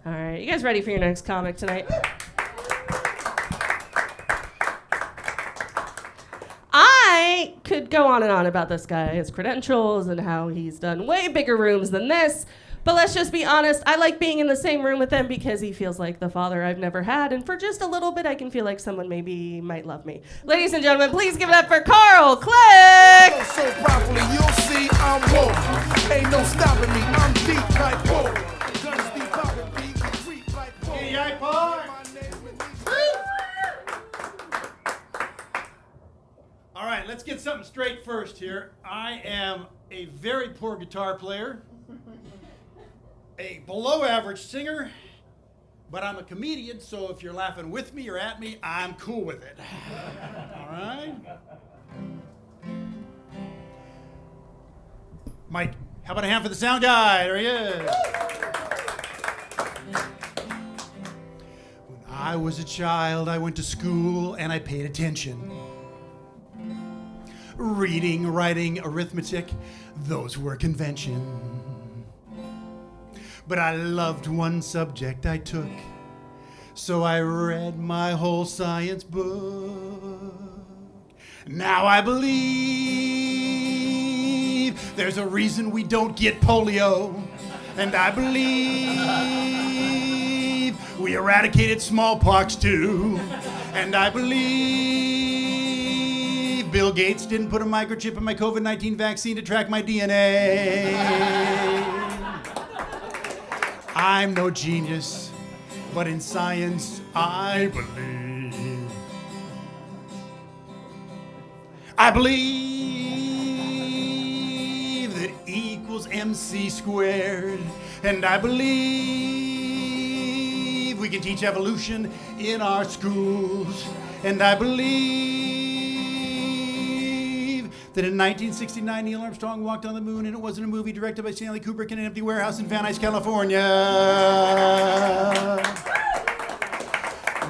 All right, you guys ready for your next comic tonight? I could go on and on about this guy, his credentials, and how he's done way bigger rooms than this. But let's just be honest, I like being in the same room with him because he feels like the father I've never had. And for just a little bit, I can feel like someone maybe might love me. Ladies and gentlemen, please give it up for Carl Click! So properly, you'll see I'm woke. Ain't no stopping me, I'm deep like woke. Guns deep popping, beat, retreat like woke. Hey, boy! All right, let's get something straight first here. I am a very poor guitar player, a below average singer, but I'm a comedian, so if you're laughing with me or at me, I'm cool with it. All right? Mike, how about a hand for the sound guy? There he is. When I was a child, I went to school and I paid attention. Reading, writing, arithmetic, those were convention. But I loved one subject I took, so I read my whole science book. Now I believe there's a reason we don't get polio, and I believe we eradicated smallpox too, and I believe Bill Gates didn't put a microchip in my COVID-19 vaccine to track my DNA. I'm no genius, but in science I believe. I believe that E equals MC squared, and I believe we can teach evolution in our schools, and I believe that in 1969 Neil Armstrong walked on the moon and it wasn't a movie directed by Stanley Kubrick in an empty warehouse in Van Nuys, California.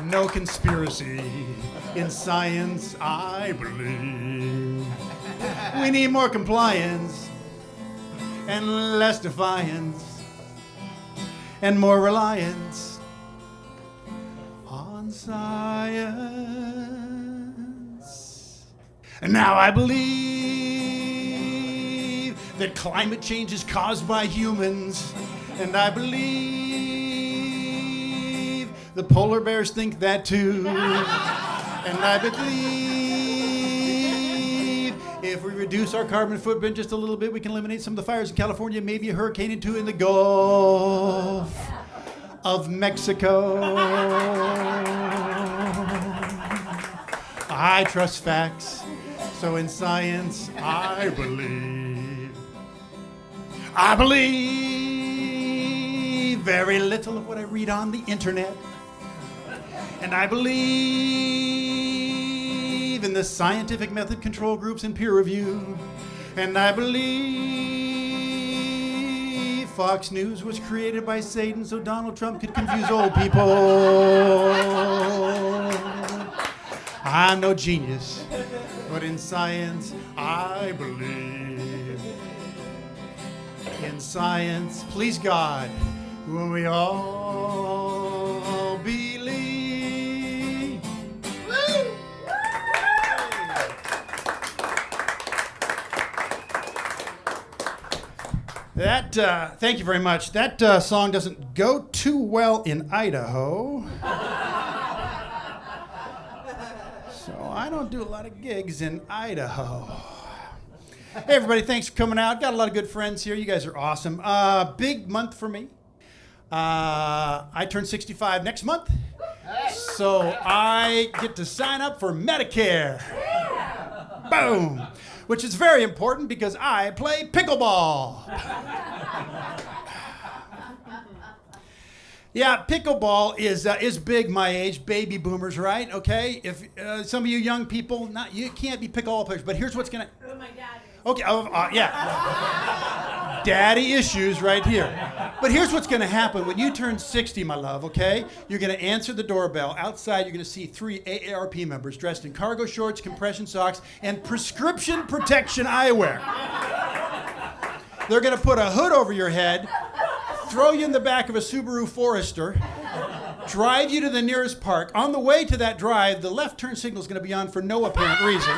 No conspiracy. In science, I believe. We need more compliance and less defiance and more reliance on science. And now I believe that climate change is caused by humans. And I believe the polar bears think that too. And I believe if we reduce our carbon footprint just a little bit, we can eliminate some of the fires in California, maybe a hurricane or two in the Gulf of Mexico. I trust facts. So in science, I believe. I believe very little of what I read on the internet. And I believe in the scientific method control groups and peer review. And I believe Fox News was created by Satan so Donald Trump could confuse old people. I'm no genius, but in science, I believe. In science, please God, when we all believe. Woo! Thank you very much. That song doesn't go too well in Idaho. I don't do a lot of gigs in Idaho. Hey, everybody, thanks for coming out. Got a lot of good friends here. You guys are awesome. Big month for me. I turn 65 next month, so I get to sign up for Medicare. Boom! Which is very important because I play pickleball. Yeah, pickleball is big my age, baby boomers, right? Okay, if some of you young people, you can't be pickleball players, but here's what's gonna. Oh, my dad. Okay, yeah, daddy issues right here. But here's what's gonna happen when you turn 60, my love. Okay, you're gonna answer the doorbell. Outside, you're gonna see 3 AARP members dressed in cargo shorts, compression socks, and prescription protection eyewear. They're gonna put a hood over your head, throw you in the back of a Subaru Forester, drive you to the nearest park. On the way to that drive, the left turn signal is going to be on for no apparent reason.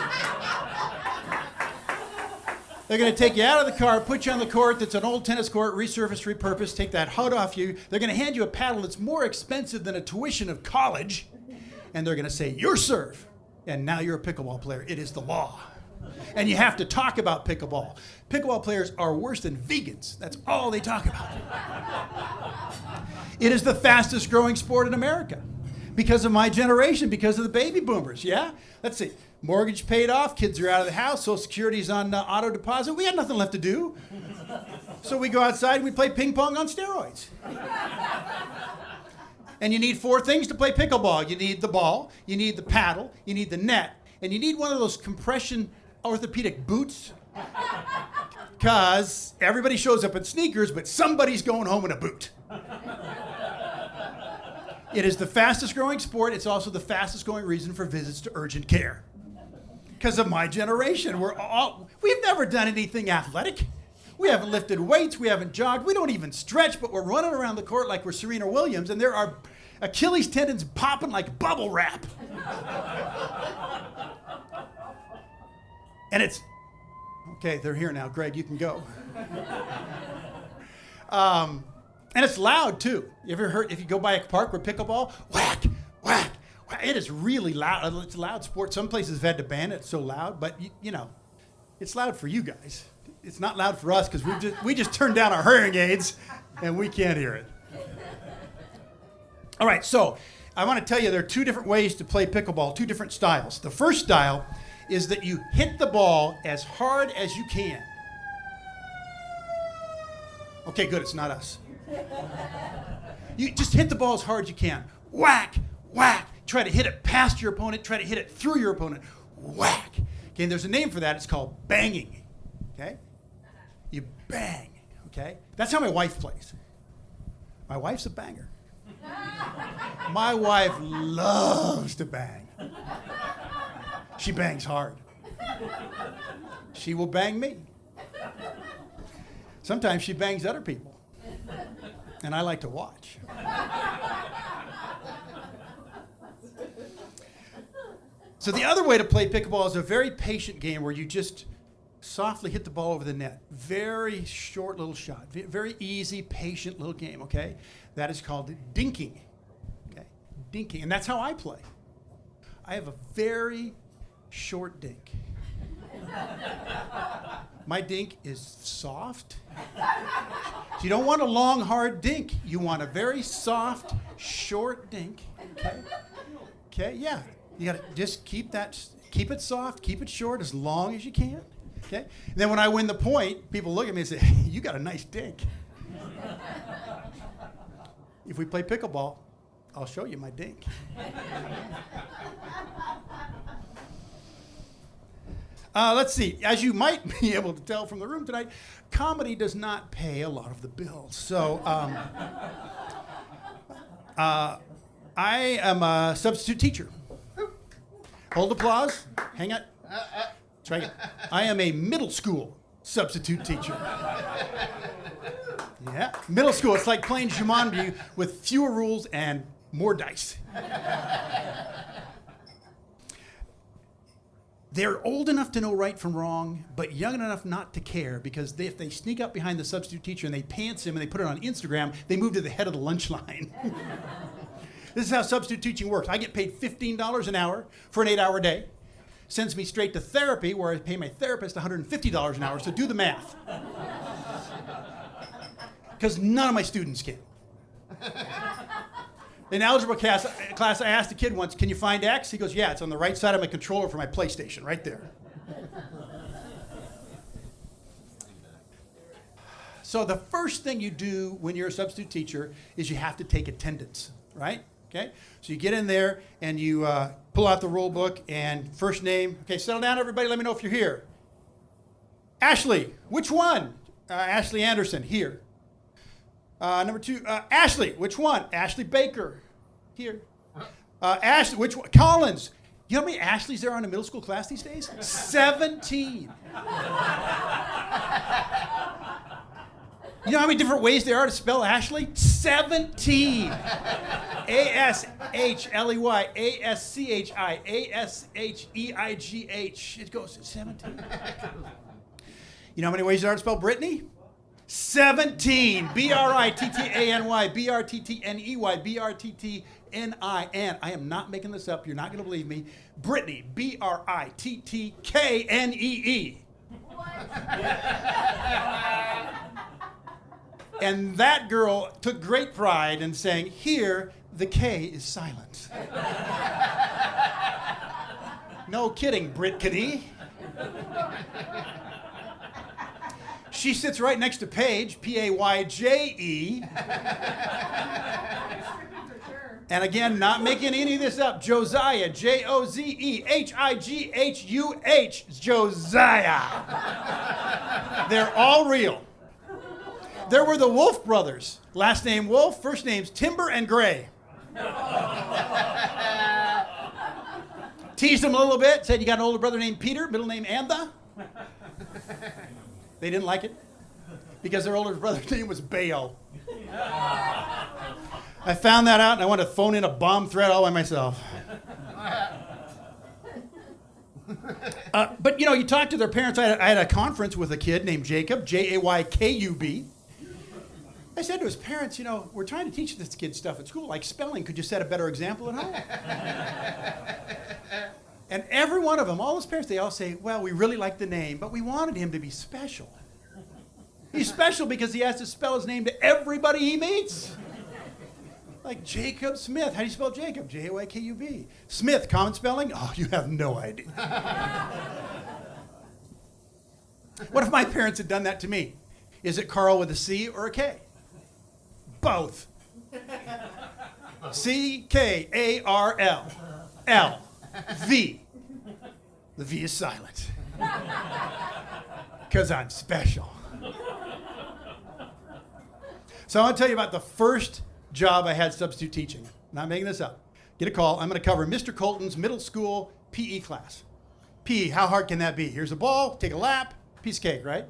They're going to take you out of the car, put you on the court that's an old tennis court, resurfaced, repurposed, take that HUD off you. They're going to hand you a paddle that's more expensive than a tuition of college. And they're going to say, your serve. And now you're a pickleball player. It is the law. And you have to talk about pickleball. Pickleball players are worse than vegans. That's all they talk about. It is the fastest growing sport in America because of my generation, because of the baby boomers, yeah? Let's see. Mortgage paid off, kids are out of the house, Social Security's on auto deposit. We got nothing left to do. So we go outside and we play ping pong on steroids. And you need 4 things to play pickleball. You need the ball, you need the paddle, you need the net, and you need one of those compression orthopedic boots. Because everybody shows up in sneakers, but somebody's going home in a boot. It is the fastest growing sport. It's also the fastest growing reason for visits to urgent care. Because of my generation, we've never done anything athletic. We haven't lifted weights, we haven't jogged, we don't even stretch, but we're running around the court like we're Serena Williams, and there are Achilles tendons popping like bubble wrap. And it's, okay, they're here now. Greg, you can go. And it's loud too. You ever heard, if you go by a park where pickleball, whack, whack, whack. It is really loud. It's a loud sport. Some places have had to ban it. It's so loud, but you know, it's loud for you guys. It's not loud for us because we just turned down our hearing aids and we can't hear it. All right, so I want to tell you there are 2 different ways to play pickleball, 2 different styles. The first style is that you hit the ball as hard as you can. Okay, good, it's not us. You just hit the ball as hard as you can. Whack, whack. Try to hit it past your opponent. Try to hit it through your opponent. Whack. Okay, and there's a name for that. It's called banging. Okay? You bang. Okay? That's how my wife plays. My wife's a banger. My wife loves to bang. She bangs hard. She will bang me. Sometimes she bangs other people. And I like to watch. So the other way to play pickleball is a very patient game where you just softly hit the ball over the net. Very short little shot. Very easy, patient little game, okay? That is called dinking. Okay? Dinking. And that's how I play. I have a very short dink. My dink is soft. So you don't want a long, hard dink. You want a very soft, short dink. Okay? Okay, yeah. You gotta just keep it soft, keep it short as long as you can. Okay? And then when I win the point, people look at me and say, hey, you got a nice dink. If we play pickleball, I'll show you my dink. Let's see. As you might be able to tell from the room tonight, comedy does not pay a lot of the bills. So I am a substitute teacher. Hold applause. Hang on. Try again. I am a middle school substitute teacher. Yeah, middle school. It's like playing Jumanji with fewer rules and more dice. They're old enough to know right from wrong, but young enough not to care because if they sneak up behind the substitute teacher and they pants him and they put it on Instagram, they move to the head of the lunch line. This is how substitute teaching works. I get paid $15 an hour for an 8-hour day. Sends me straight to therapy where I pay my therapist $150 an hour, so do the math. Because none of my students can. In algebra class, I asked a kid once, can you find X? He goes, yeah, it's on the right side of my controller for my PlayStation, right there. So the first thing you do when you're a substitute teacher is you have to take attendance, right? Okay? So you get in there and you pull out the rule book and first name. Okay, settle down, everybody. Let me know if you're here. Ashley, which one? Ashley Anderson, here. Number 2, Ashley, which one? Ashley Baker, here. Ashley, which one? Collins. You know how many Ashleys there are in a middle school class these days? 17. You know how many different ways there are to spell Ashley? 17. A-S-H-L-E-Y, A-S-C-H-I, A-S-H-E-I-G-H. It goes 17. You know how many ways there are to spell Brittany? 17. B-R-I-T-T-A-N-Y, B-R-T-T-N-E-Y, B-R-T-T-N-I-N. I am not making this up. You're not going to believe me. Brittany, B-R-I-T-T-K-N-E-E. And that girl took great pride in saying, here, the K is silent. No kidding, Brittany. She sits right next to Paige, P-A-Y-J-E. And again, not making any of this up, Josiah, J-O-Z-E-H-I-G-H-U-H, Josiah. They're all real. There were the Wolf brothers. Last name Wolf, first names Timber and Gray. Teased them a little bit, said you got an older brother named Peter, middle name Antha. They didn't like it because their older brother's name was Baal. I found that out and I wanted to phone in a bomb threat all by myself. But you know, you talk to their parents. I had a conference with a kid named Jacob, J-A-Y-K-U-B. I said to his parents, you know, we're trying to teach this kid stuff at school, like spelling. Could you set a better example at home? And every one of them, all his parents, they all say, well, we really like the name, but we wanted him to be special. He's special because he has to spell his name to everybody he meets. Like Jacob Smith. How do you spell Jacob? J-A-Y-K-U-B. Smith, common spelling? Oh, you have no idea. What if my parents had done that to me? Is it Carl with a C or a K? Both. C-K-A-R-L. L. V. The V is silent. Because I'm special. So I want to tell you about the first job I had substitute teaching. Not making this up. Get a call. I'm going to cover Mr. Colton's middle school PE class. PE, how hard can that be? Here's a ball, take a lap, piece of cake, right?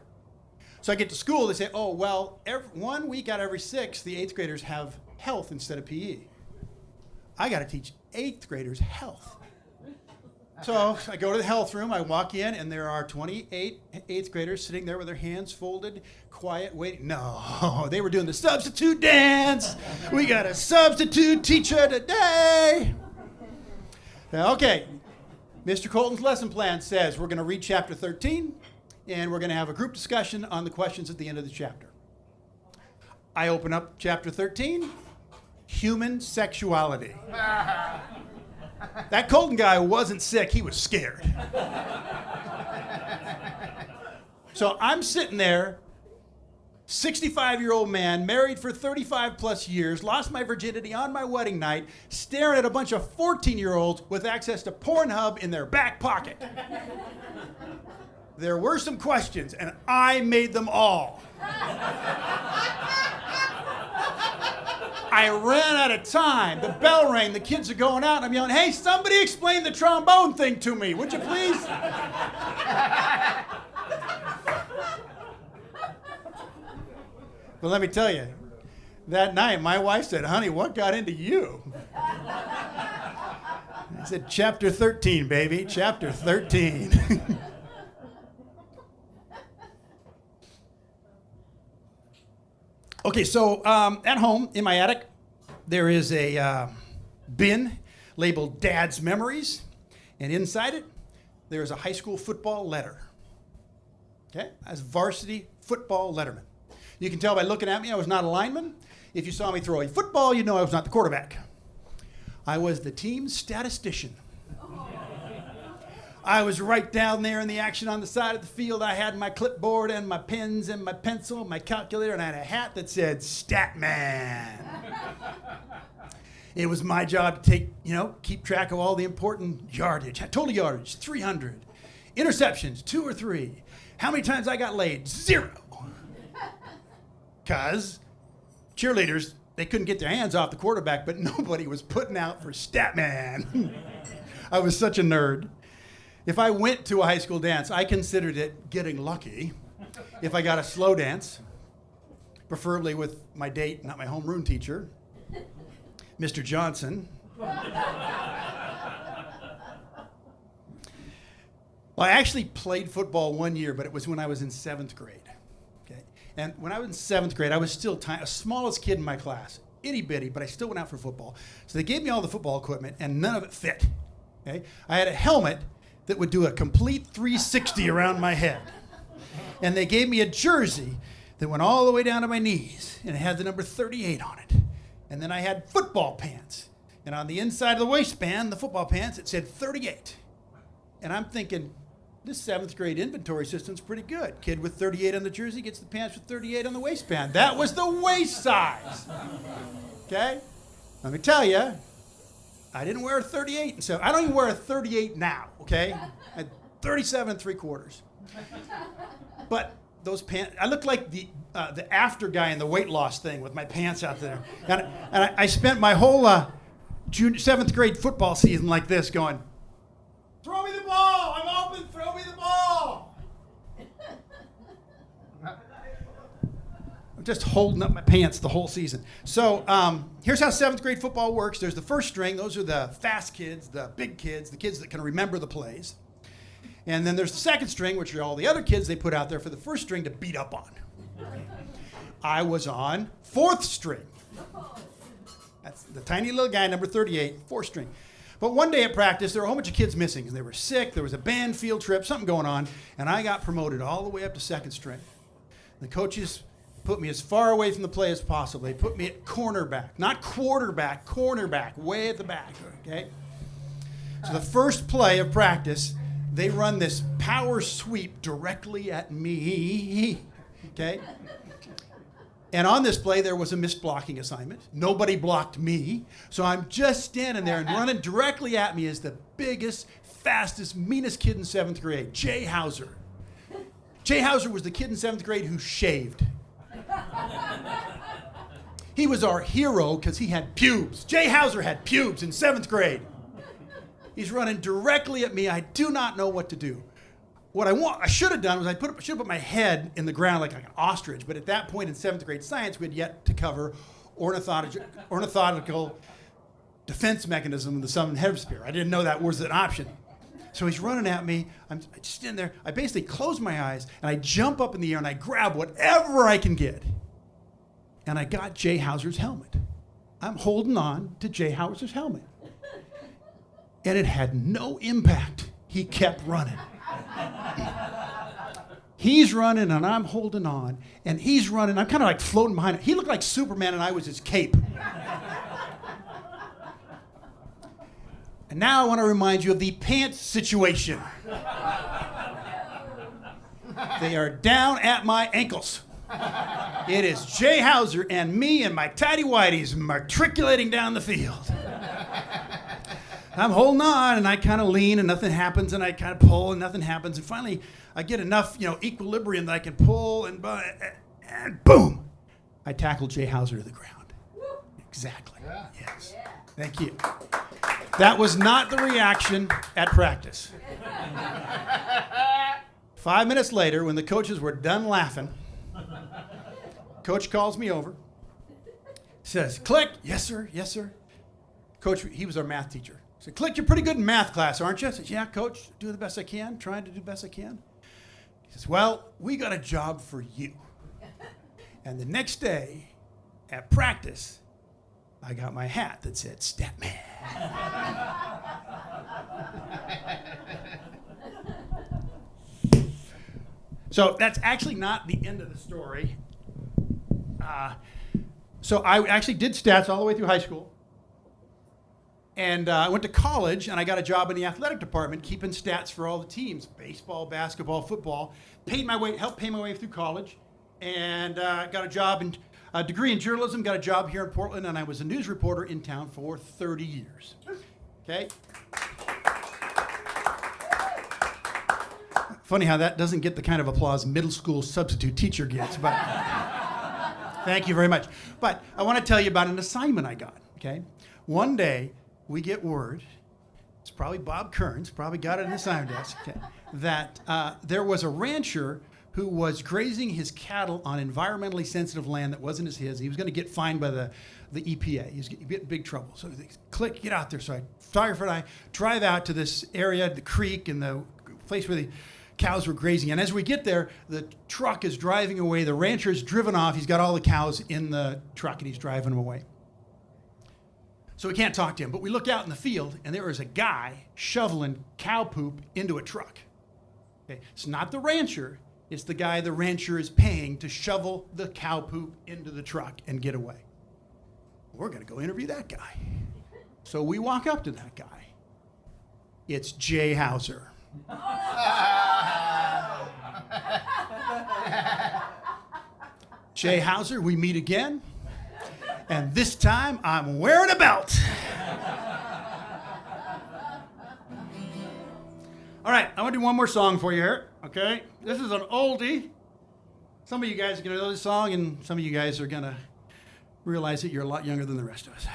So I get to school, they say, oh, well, 1 week out of every 6, the 8th graders have health instead of PE. I got to teach 8th graders health. So I go to the health room, I walk in, and there are 28 8th graders sitting there with their hands folded, quiet, waiting. No, they were doing the substitute dance. We got a substitute teacher today. Okay, Mr. Colton's lesson plan says we're going to read chapter 13, and we're going to have a group discussion on the questions at the end of the chapter. I open up chapter 13, human sexuality. That Colton guy wasn't sick, he was scared. So I'm sitting there, 65-year-old man, married for 35 plus years, lost my virginity on my wedding night, staring at a bunch of 14-year-olds with access to Pornhub in their back pocket. There were some questions, and I made them all. I ran out of time. The bell rang. The kids are going out. And I'm yelling, hey, somebody explain the trombone thing to me, would you please? But let me tell you, that night, my wife said, honey, what got into you? I said, chapter 13, baby, chapter 13. Okay, so at home in my attic, there is a bin labeled Dad's Memories, and inside it, there is a high school football letter. Okay, as varsity football letterman. You can tell by looking at me, I was not a lineman. If you saw me throw a football, you'd know I was not the quarterback. I was the team statistician. I was right down there in the action on the side of the field. I had my clipboard and my pens and my pencil, my calculator, and I had a hat that said Statman. It was my job to keep track of all the important yardage. Total yardage, 300. Interceptions, 2 or 3. How many times I got laid? 0. Because cheerleaders, they couldn't get their hands off the quarterback, but nobody was putting out for Statman. I was such a nerd. If I went to a high school dance, I considered it getting lucky if I got a slow dance, preferably with my date, not my homeroom teacher, Mr. Johnson. Well, I actually played football one year, but it was when I was in 7th grade. Okay, and when I was in 7th grade, I was still the smallest kid in my class, itty bitty, but I still went out for football. So they gave me all the football equipment, and none of it fit. Okay, I had a helmet that would do a complete 360 around my head, and they gave me a jersey that went all the way down to my knees, and it had the number 38 on it. And then I had football pants, and on the inside of the waistband, the football pants, it said 38. And I'm thinking, this 7th grade inventory system's pretty good. Kid with 38 on the jersey gets the pants with 38 on the waistband. That was the waist size. Okay? Let me tell you, I didn't wear a 38, and so I don't even wear a 38 now, okay? I had 37 3/4. But those pants, I looked like the after guy in the weight loss thing with my pants out there. And I spent my whole 7th grade football season like this going, throw me the ball, I'm open, throw me the ball. I'm just holding up my pants the whole season. So here's how 7th grade football works. There's the first string, those are the fast kids, the big kids, the kids that can remember the plays. And then there's the second string, which are all the other kids they put out there for the first string to beat up on. I was on 4th string. That's the tiny little guy, number 38, 4th string. But one day at practice, there were a whole bunch of kids missing because they were sick. There was a band field trip, something going on, and I got promoted all the way up to 2nd string. The coaches put me as far away from the play as possible. They put me at cornerback, not quarterback, cornerback, way at the back, okay? So the first play of practice, they run this power sweep directly at me, okay? And on this play, there was a missed blocking assignment. Nobody blocked me. So I'm just standing there, and running directly at me is the biggest, fastest, meanest kid in 7th grade, Jay Hauser. Jay Hauser was the kid in 7th grade who shaved. He was our hero because he had pubes. Jay Hauser had pubes in 7th grade. He's running directly at me. I do not know what to do. What I should have done was I should have put my head in the ground like an ostrich, but at that point in 7th grade science, we had yet to cover ornithological defense mechanism of the southern hemisphere. I didn't know that was an option. So he's running at me. I'm just in there. I basically close my eyes, and I jump up in the air, and I grab whatever I can get. And I got Jay Hauser's helmet. I'm holding on to Jay Hauser's helmet. And it had no impact. He kept running. He's running, and I'm holding on. And he's running. I'm kind of like floating behind him. He looked like Superman, and I was his cape. And now I want to remind you of the pants situation. They are down at my ankles. It is Jay Hauser and me and my tidy whities matriculating down the field. I'm holding on, and I kind of lean, and nothing happens, and I kind of pull, and nothing happens, and finally I get enough, equilibrium that I can pull, and boom, I tackle Jay Hauser to the ground. Exactly. Yeah. Yes. Yeah. Thank you. That was not the reaction at practice. 5 minutes later, when the coaches were done laughing, Coach calls me over, says, "Click." "Yes, sir. Yes, sir." Coach, he was our math teacher. Said, "Click, you're pretty good in math class, aren't you?" I said, "Yeah, Coach, doing the best I can, trying to do the best I can." He says, "Well, we got a job for you." And the next day at practice, I got my hat that said Statman. So that's actually not the end of the story. So I actually did stats all the way through high school. And I went to college, and I got a job in the athletic department, keeping stats for all the teams, baseball, basketball, football. Helped pay my way through college, and got a degree in journalism, got a job here in Portland, and I was a news reporter in town for 30 years. Okay? Funny how that doesn't get the kind of applause middle school substitute teacher gets, but thank you very much. But I want to tell you about an assignment I got, okay? One day, we get word, it's probably Bob Kearns, probably got it in the assignment desk, okay, that there was a rancher who was grazing his cattle on environmentally sensitive land that wasn't his. He was going to get fined by the EPA. He was getting in big trouble. So they click, get out there. So photographer and I drive out to this area, the creek and the place where the cows were grazing. And as we get there, the truck is driving away. The rancher's driven off. He's got all the cows in the truck and he's driving them away. So we can't talk to him. But we look out in the field and there is a guy shoveling cow poop into a truck. Okay. It's not the rancher. It's the guy the rancher is paying to shovel the cow poop into the truck and get away. We're going to go interview that guy. So we walk up to that guy. It's Jay Hauser. Jay Hauser, we meet again. And this time I'm wearing a belt. All right, I want to do one more song for you here, okay? This is an oldie. Some of you guys are going to know this song, and some of you guys are going to realize that you're a lot younger than the rest of us.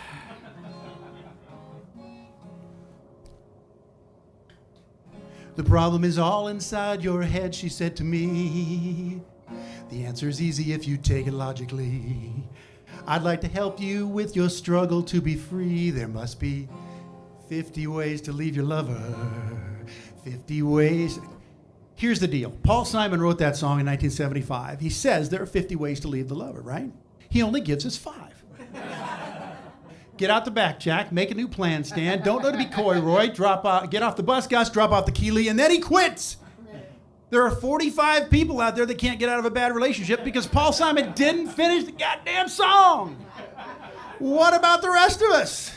The problem is all inside your head, she said to me. The answer is easy if you take it logically. I'd like to help you with your struggle to be free. There must be 50 ways to leave your lover. 50 ways. Here's the deal. Paul Simon wrote that song in 1975. He says there are 50 ways to leave the lover, right? He only gives us 5. Get out the back, Jack. Make a new plan, Stan. Don't let it be coy, Roy. Get off the bus, Gus. Drop off the Keeley, and then he quits. There are 45 people out there that can't get out of a bad relationship because Paul Simon didn't finish the goddamn song. What about the rest of us?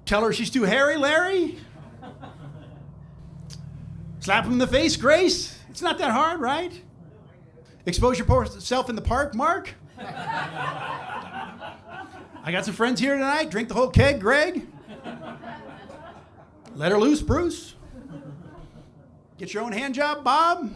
Tell her she's too hairy, Larry? Slap him in the face, Grace? It's not that hard, right? Expose yourself in the park, Mark? I got some friends here tonight. Drink the whole keg, Greg. Let her loose, Bruce. Get your own hand job, Bob.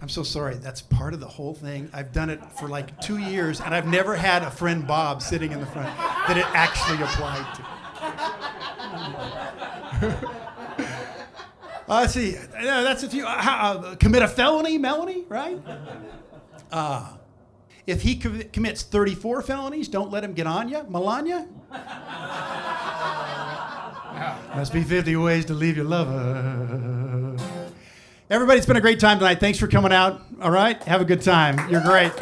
I'm so sorry. That's part of the whole thing. I've done it for like 2 years, and I've never had a friend, Bob, sitting in the front that it actually applied to. Let's see. That's if you commit a felony, Melanie, right? If he commits 34 felonies, don't let him get on you, Melania. Must be 50 ways to leave your lover. Everybody, it's been a great time tonight. Thanks for coming out. All right? Have a good time. You're great.